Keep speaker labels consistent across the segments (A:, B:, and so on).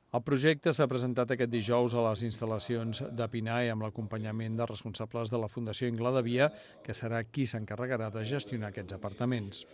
A: El projecte s'ha presentat aquest dijous a les instal·lacions de PINAE amb l'acompanyament de responsables de la Fundació Ingla de Via, que serà qui s'encarregarà de gestionar aquests apartaments.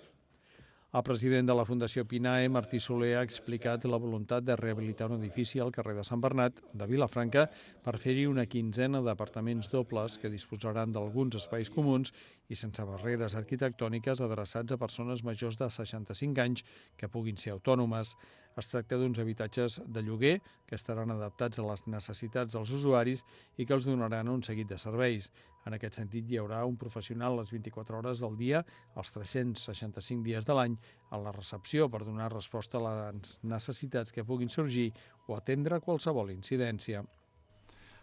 A: El president de la Fundació PINAE, Martí Soler, ha explicat la voluntat de rehabilitar un edifici al carrer de Sant Bernat, de Vilafranca, per fer-hi una quinzena d'apartaments dobles que disposaran d'alguns espais comuns i sense barreres arquitectòniques adreçats a persones majors de 65 anys que puguin ser autònomes. Es tracta d'uns habitatges de lloguer que estaran adaptats a les necessitats dels usuaris i que els donaran un seguit de serveis. En aquest sentit, hi haurà un professional les 24 hores del dia, els 365 dies de l'any, a la recepció per donar resposta a les necessitats que puguin sorgir o atendre qualsevol incidència.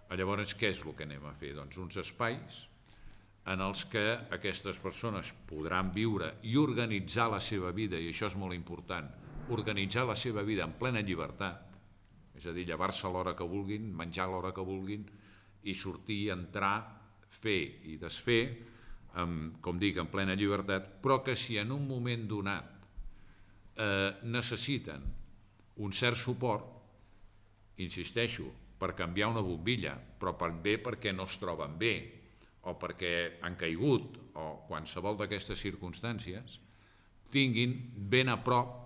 B: Llavors, què és el que anem a fer? Doncs uns espais en els que aquestes persones podran viure i organitzar la seva vida, i això és molt important, organitzar la seva vida en plena llibertat, és a dir, llevar-se a l'hora que vulguin, menjar a l'hora que vulguin i sortir, entrar, fer i desfer, com dic, en plena llibertat, però que si en un moment donat necessiten un cert suport, insisteixo, per canviar una bombilla, però també perquè no es troben bé o perquè han caigut o qualsevol d'aquestes circumstàncies, tinguin ben a prop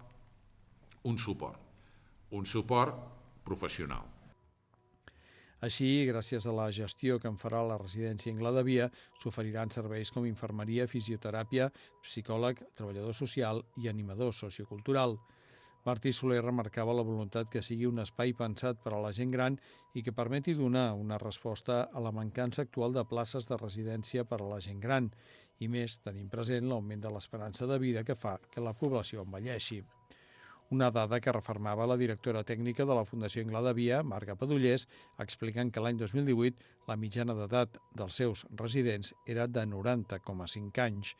B: un suport professional.
A: Així, gràcies a la gestió que en farà la residència Ingla de Via, s'oferiran serveis com infermeria, fisioteràpia, psicòleg, treballador social i animador sociocultural. Martí Soler remarcava la voluntat que sigui un espai pensat per a la gent gran i que permeti donar una resposta a la mancança actual de places de residència per a la gent gran, i més tenint present l'augment de l'esperança de vida que fa que la població envelleixi. Una dada que refermava la directora tècnica de la Fundació Ingla de Via, Marga Padullés, explicant que l'any 2018 la mitjana d'edat dels seus residents era de 90,5 anys.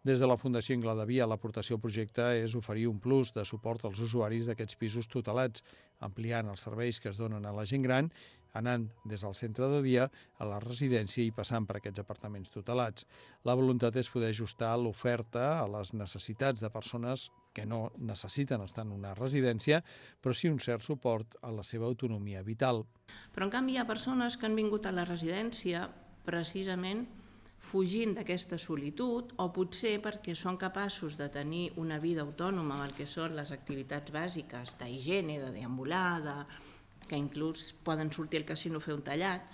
A: Des de la Fundació Ingla de Via, l'aportació al projecte és oferir un plus de suport als usuaris d'aquests pisos tutelats, ampliant els serveis que es donen a la gent gran, anant des del centre de dia a la residència i passant per aquests apartaments tutelats. La voluntat és poder ajustar l'oferta a les necessitats de persones que no necessiten estar en una residència, però sí un cert suport a la seva autonomia vital.
C: Però en canvi hi ha persones que han vingut a la residència precisament fugint d'aquesta solitud o potser perquè són capaços de tenir una vida autònoma amb el que són les activitats bàsiques d'higiene, de deambular, que inclús poden sortir al casino a fer un tallat,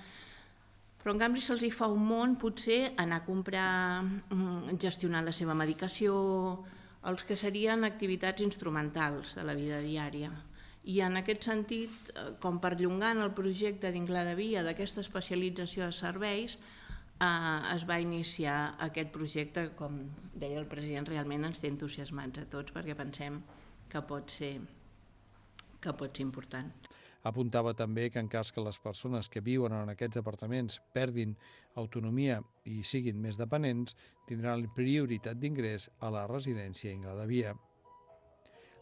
C: però en canvi se'ls fa un món potser anar a comprar, gestionar la seva medicació, els que serien activitats instrumentals de la vida diària. I en aquest sentit, com perllongant el projecte d'Ingla de Via d'aquesta especialització de serveis, es va iniciar aquest projecte, com deia el president, realment ens té entusiasmats a tots perquè pensem que pot ser important.
A: Apuntava també que en cas que les persones que viuen en aquests apartaments perdin autonomia i siguin més dependents, tindran prioritat d'ingrés a la residència Ingla de Via.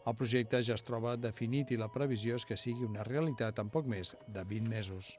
A: El projecte ja es troba definit i la previsió és que sigui una realitat en poc més de 20 mesos.